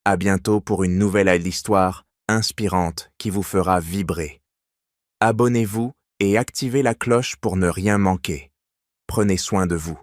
À bientôt pour une nouvelle histoire inspirante qui vous fera vibrer. Abonnez-vous et activez la cloche pour ne rien manquer. Prenez soin de vous.